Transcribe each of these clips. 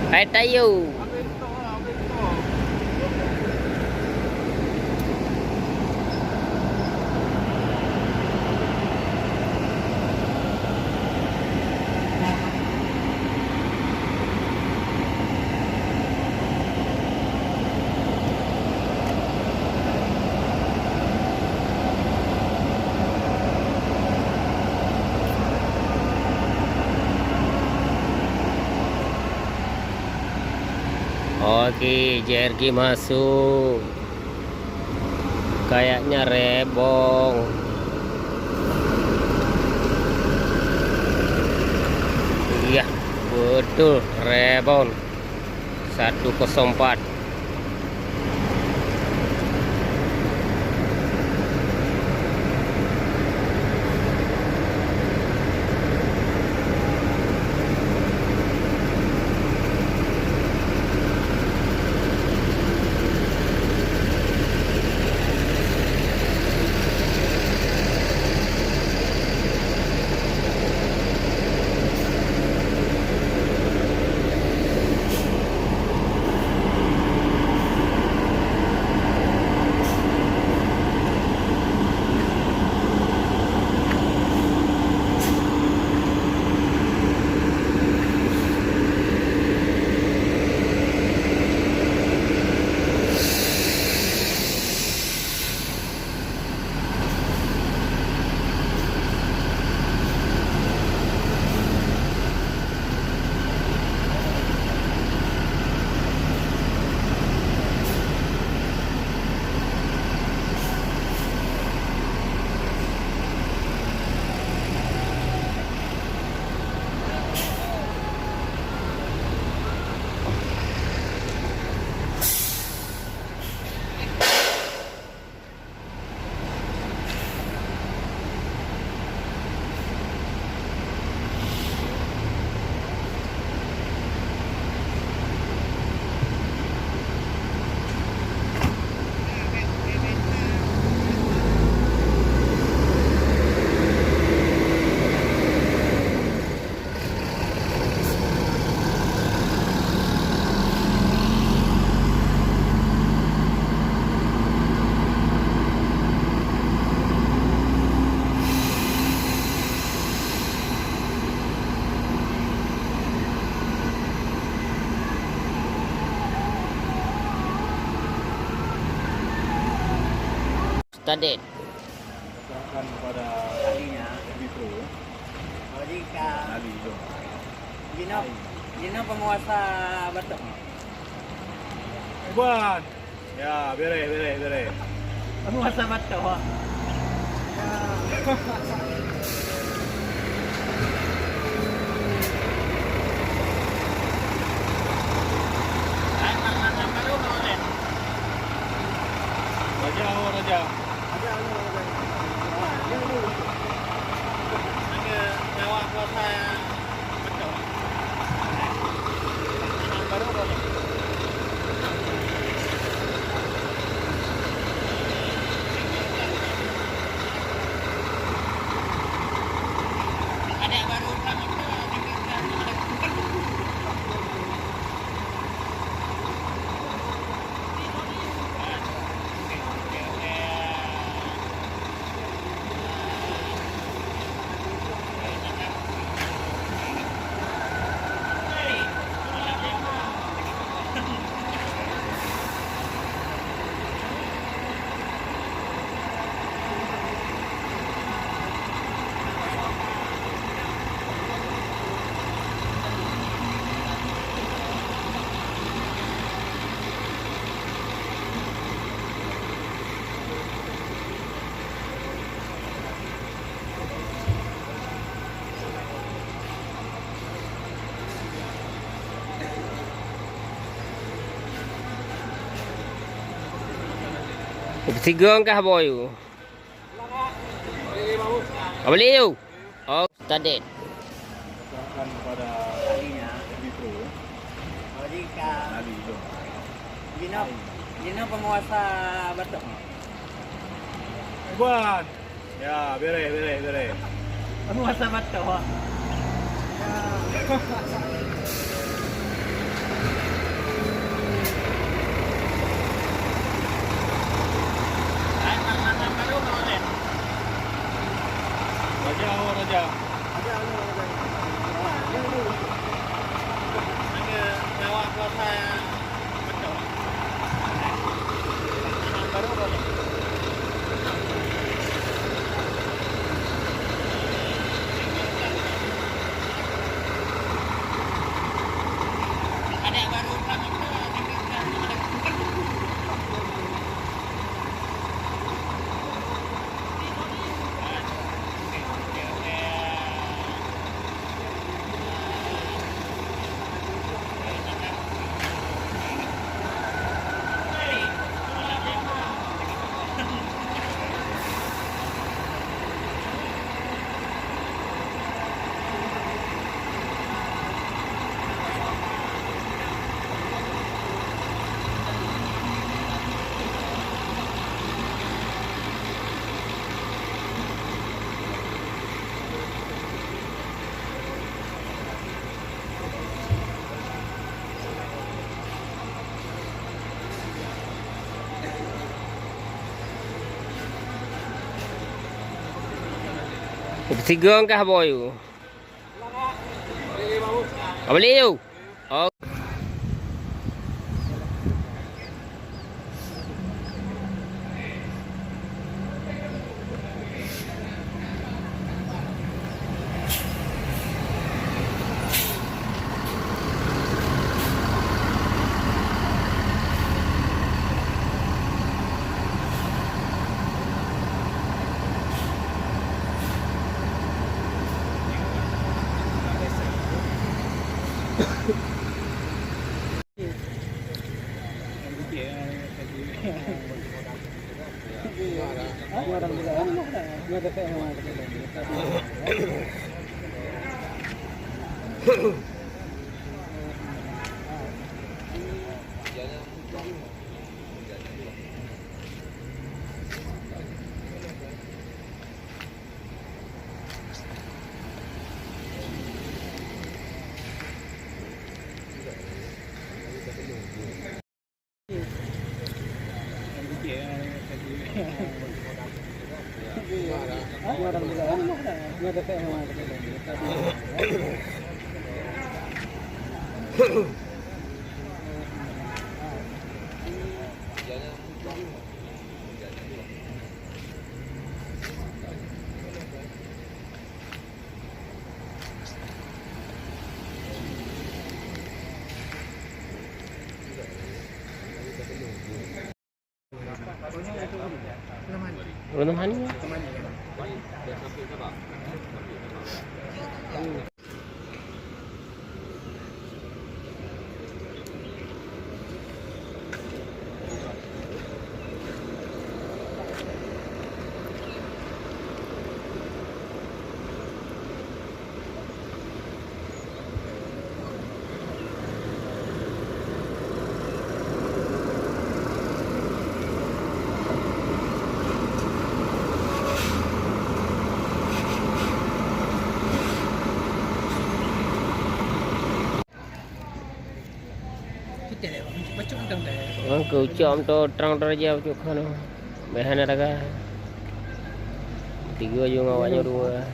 Hai tayo. Oke, JRG masuk. Kayaknya rebong. Iya, betul rebon. 104. Tadi Serahkan kepada Tadinya, Bipro. oh jika Ali itu. Gino penguasa Batok. Buan. Ya, bere. Penguasa Batok. Raja. Nyawa kuasa Batok. Baru boleh. Ada baru orang itu. Sigong kah boy? Beli yuk. Oh, tadi. Serahkan kepada Tadinya, Bipro. oh jika Ali itu. Gino penguasa Batok. Buan. Ya, bere. Penguasa Batok. awak saja. Nyawa kota betul. Baru baru. Ada baru kami Bertiga kah boy? Balik tu. Oh. Belum mana? Cứ chọn to trăng ra giao cho con bé hai naga thì gue juga ngawanya dua.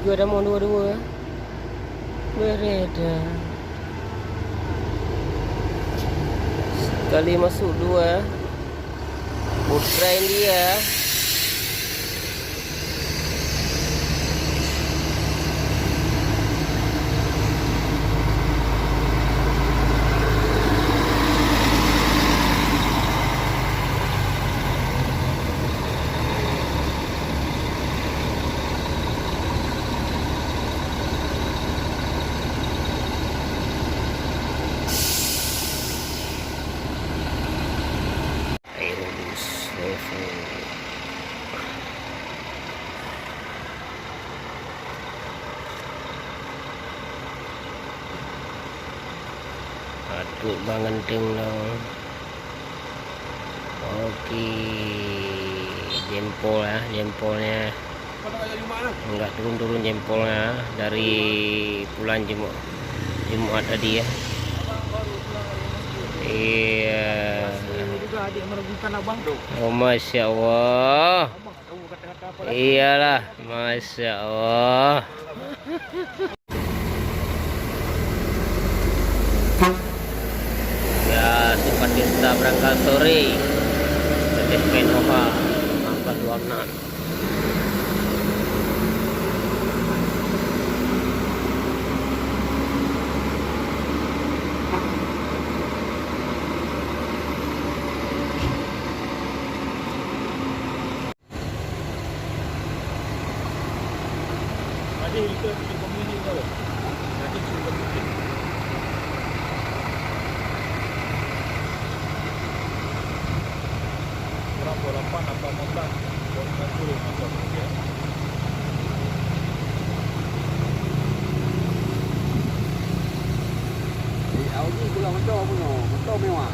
Tiga dah mau dua-dua. Bereda. Sekali masuk dua. Putra India. Atuk bangun dong. Okey. Jempolnya. Enggak turun jempolnya dari pulang Jumat tadi ya. Iya. Juga adik meragukan abang tu. Oh, Masya Allah. Abang tahu kata-kata apa dah. Iyalah, Masya Allah. Ya, simpatista berangkat sore. Tetes Penova, 1426. Tadi kita pergi pemilih tu. Nanti kita pemilih. Kurang 28 apa 15. Kurang 10 apa dia. Audi pulang motor pun, motor mewah.